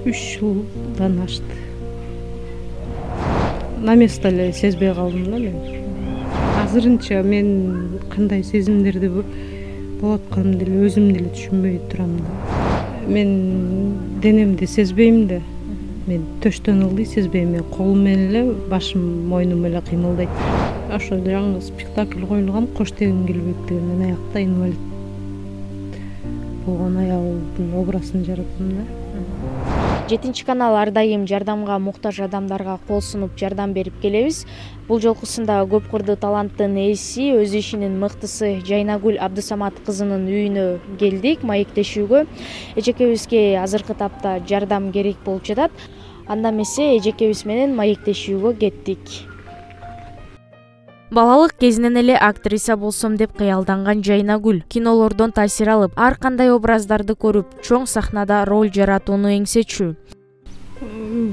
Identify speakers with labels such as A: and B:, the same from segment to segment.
A: 3 жылдан ашты. На место эле сезбей калдым да мен. Азырынча мен кандай сезимдерди болуп атканымды деле өзүм деле түшүнбөй турам да. Мен денемди сезбейм да. Мен төштөн ылдый сезбейм. Мен колум менен эле, башым, мойнум эле кыймылдайт. Ошо жаңы спектакль коюлган Кош тегин келбейт деген, мен аякта инвалид болгон аялдын образын жараттым да.
B: 7 канал ар дайым жардамга муктаж адамдарга кол сунуп жардам берип келебиз. Бул жолкусунда көп кырдуу таланттын ээси, өз ишинин мыктысы Жайнагүл Абдусамат кызынын үйүнө келдик маектешүүгө. Эжекебизге азыркы тапта жардам керек болуп жатат. Анда эмесе эжекебиз менен маектешүүгө кеттик. Балалык кезинен эле актриса болсом деп кыялданган Жайнагүл кинолордон таасир алып, ар кандай образдарды көрүп, чоң сахнада роль жаратууну эңсечү.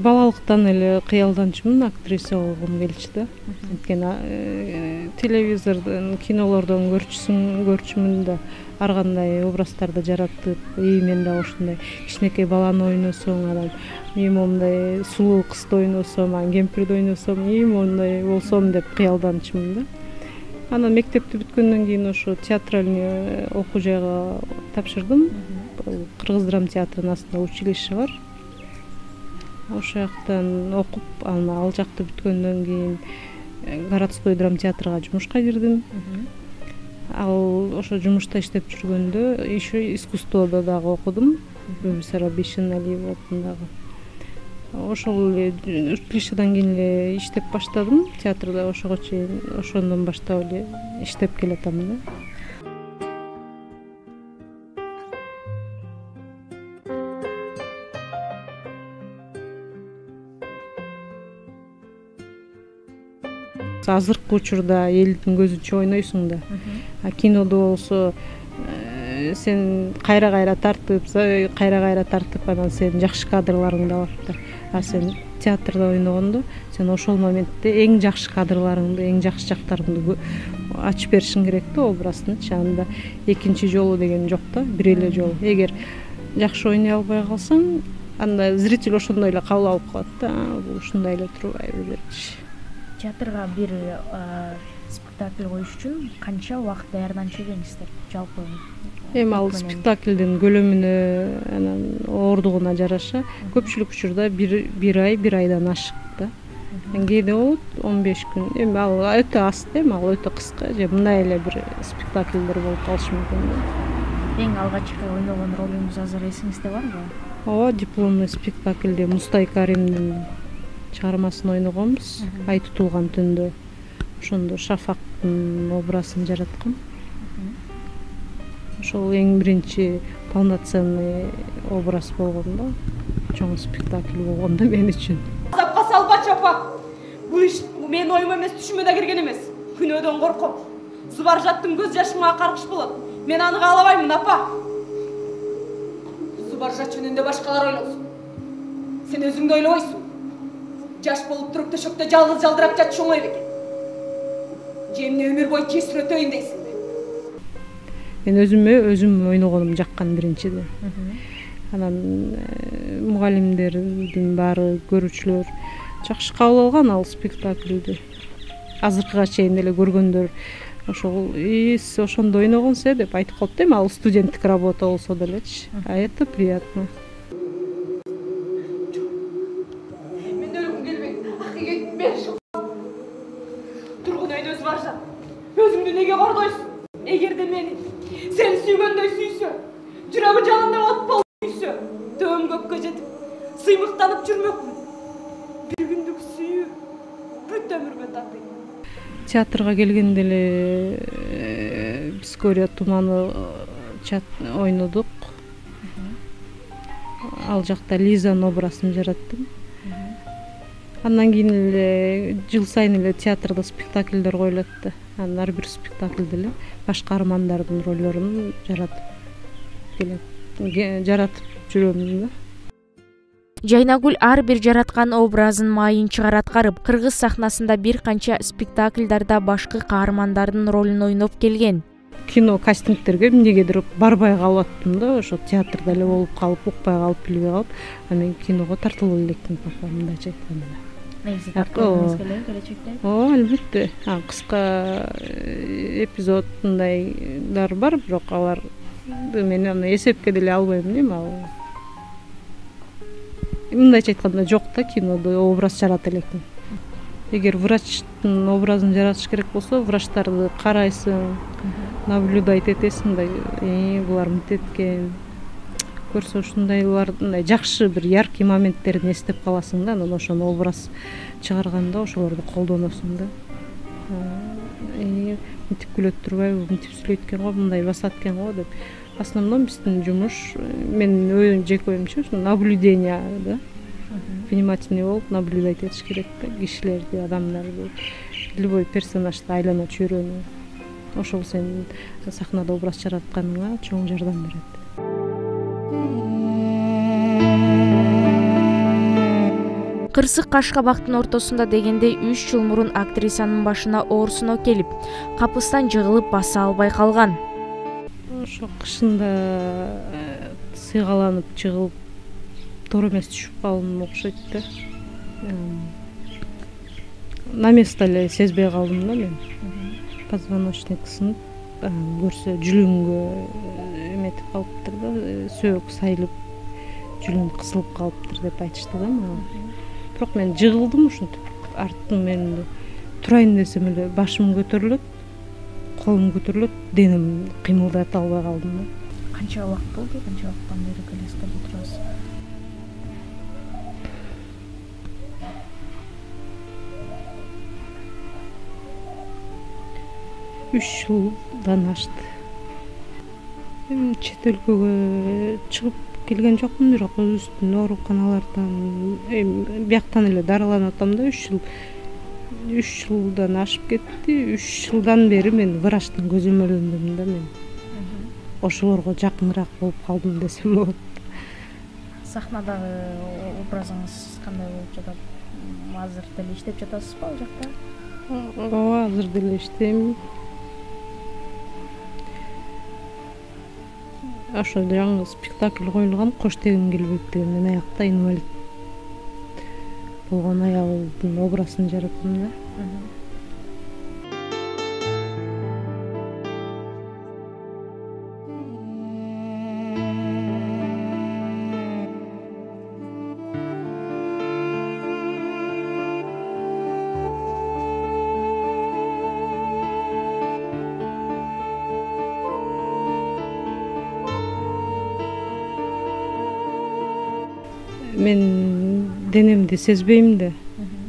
A: Балалыктан эле кыялданчумун, актриса болгум келчү да. Анткени телевизордон, кинолордон көрчүмүн да, ар кандай образдарды жаратып, мен да ушундай кичинекей баланы ойносоң, анан момундай сулуу кызды ойносом, кемпирди ойносом, мондай болсом деп кыялданчумун да. Анан мектепти бүткөндөн кийин ошо театральный окуу жайга тапшырдым. Кыргыз драма театрынын астында училище бар. Ошол жактан окуп, анан ал жакты бүткөндөн кийин городской драма театрга жумушка кирдим. Ал ошо жумушта иштеп жүргөндө еще искусстводо дагы окудум. Бибисара Бишеналиева атындагы. Ошол эле училищеден кийин эле иштеп баштадым театрда, ошого чейин ошондон баштап эле иштеп келатам да. Азыркы учурда элдин көзүнчө ойнойсуң да. Кинодо болсо сен кайра тартып, анан сен жакшы кадрларыңды алып да. А сен театрда ойногондо сен ошол моментте эң жакшы кадрларыңды, эң жакшы жактарыңды ачып беришиң керек да образдынчы. Анда экинчи жолу деген жок да, бир эле жол. Эгер жакшы ойной албай калсаң, анда зритель ошондой эле кабыл алып калат да. Бул ушундай эле турбайбы депчи.
B: Театрга бир спектакль коюш үчүн канча убакыт даярданып жүргөнсүздөр жалпы?
A: Эми ал спектаклдин көлөмүнө, анан оордугуна жараша көпчүлүк учурда бир айдан ашык да. Кээде болот 15 күн. Эми ал өтө аз да, ал өтө кыска, же мындай эле бир спектакльдер болуп калышы мүмкүн да.
B: Эң алгачкы ойногон ролуңуз азыр эсиңизде барбы?
A: Ооба, дипломный спектакльде Мустай Каримдин чыгармасын ойногонбуз. Ай тутулган түндө. Ошондо Шафактын образын жараткам. Ошол эң биринчи полноценный образ болгон да. Чоң спектакль болгон да мен үчүн.
C: Азапка салбачы апа. Бул иш менин оюма эмес, түшүмө да кирген эмес. Күнөөдөн корком. Зубаржаттын көз жашы мага каргыш болот. Мен аны каалабаймын апа. Зубаржат жөнүндө башкалар ойлосун. Сен өзүңдү ойлобойсуң. Жаш болуп туруп төшөктө жалгыз жалдырап жатчу оңой бекен. Жемне өмүр бою кесирөтөйүн дейсиңби?
A: Мен өзүм ойногонум жаккан биринчиде. Анан мугалимдердин баары, көрүүчүлөр жакшы кабыл алган ал спектакльди. Азыркыга чейин эле көргөндөр ошол ошондо ойногонсуз деп айтып калып, эми ал студенттик работа болсо делечи. А это приятно.
C: Өзүңдү неге кордойсуң? Эгерде мени сен сүйгөндөй сүйсө, жүрөгү жанында от болуп сүйсө, төм көккө жетип, сыймыктанып жүрмөкмүн. Бир күндүк сүйүү бүт өмүргө татыйм.
A: Театрга келгенде эле Пискория туманы ойнодук. Ал жакта Лизанын образын жараттым. Андан кийин эле жыл сайын эле театрда спектакльдер коюлат да. Анан ар бир спектакльде эле баш каармандардын ролдорун жаратып жүрөм да.
B: Жайнагүл ар бир жараткан образын майын чыгараткарып, кыргыз сахнасында бир канча спектакльдарда башкы каармандардын ролун ойноп келген.
A: кино кастингтерге эмнегедир барбай калып аттым да, ошо театрда эле болуп калып, укпай калып, билбей калып, анан киного тартылып электим папа, мындайча айтканда.
B: Негизи тартылгыңыз келеби келечекте?
A: Ооба, албетте. Кыска эпизод мындайлар бар, бирок алар мен аны эсепке деле албайм дейм, ал мындайча айтканда жок да, кинодо образ жарата электим. Эгер врачтын образын жаратыш керек болсо, врачтарды карайсың, наблюдать этесиң да, булар мынтет экен. Көрсө ушундайлар мындай жакшы бир яркий моменттерин эстеп каласың да, анан ошону образ чыгарганда ошолорду колдоносуң да. Мынтип күлөт турбайбы, мынтип сүйлөйт экен го, мындай басат экен го деп. Основном биздин жумуш, менин жеке оюмча, наблюдение да. Внимательный болуп наблюдать этиш керек да, кишилерди, адамдарды, любой персонажды айлана чөйрөнү. Ошол сенин сахнада образ жаратканыңа чоң жардам берет.
B: Кырсык Кашкабактын ортосунда дегендей 3 жыл мурун актрисанын башына оорусуно келип, капыстан жыгылып баса албай калган.
A: Ошо кышында сыйгаланып жыгылып туура эмес түшүп калдым окшойт да. На место эле сезбей калдым да мен. Позвоночник сынып, көрсө жүлүнгө эметип калыптыр да, сөөк сайылып, жүлүн кысылып калыптыр деп айтышты да мага. Бирок мен жыгылдым ушинтип, арттын мен турайын десем эле башым көтөрүлөт, колум көтөрүлөт, денем кыймылдата албай калдым да.
B: Канча убакыт болду? Канча убакыттан бери коляскада турасыз?
A: 3 жылдан ашты. Чет өлкөгө чыгып келген жокмун, бирок өзүбүздүн ооруканалардан бияктан эле дарыланып атам да. 3 жылдан ашып кетти. 3 жылдан бери мен врачтын көзөмөлүндөм да мен. Ошолорго жакыныраак болуп калдым десем болот.
B: Сахнадагы образыңыз кандай болуп жатат? Азыр деле иштеп жатасызбы ал жакта?
A: Ооба, азыр деле иштейм. Ошо жаңы спектакль коюлган, Кош дегим келбейт деген, мен аякта инвалид болгон аялдын образын жараттым да. Мен денемди сезбейм да.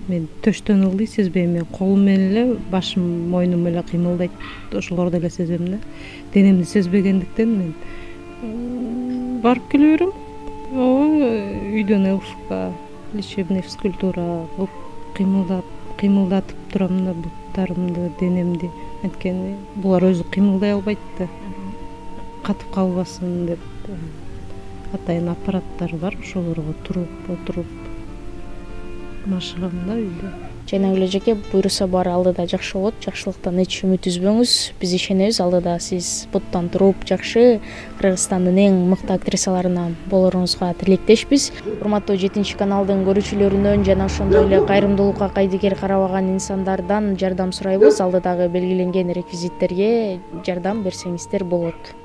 A: Мен төштөн ылдый сезбейм, мен колум менен эле, башым, мойнум эле кыймылдайт, ошолорду эле сезем да. Денемди сезбегендиктен мен барып келе берем. Ооба, үйдөн ЛФК, лечебный физкультура кылып кыймылдатып турам да буттарымды, денемди. Анткени булар өзү кыймылдай албайт да. Катып калбасын деп. Атайын аппараттар бар, ошолорго туруп, отуруп машыгам да үйдө.
B: Жайнагүл эжеке, буйруса баары алдыда жакшы болот, жакшылыктан эч үмүт үзбөңүз. Биз ишенебиз, алдыда сиз буттан туруп жакшы Кыргызстандын эң мыкты актрисаларынан болоруңузга тилектешпиз. Урматтуу 7-каналдын көрүүчүлөрүнөн жана ошондой эле кайрымдуулукка кайдыгер карабаган инсандардан жардам сурайбыз. Алдыдагы белгиленген реквизиттерге жардам берсеңиздер болот.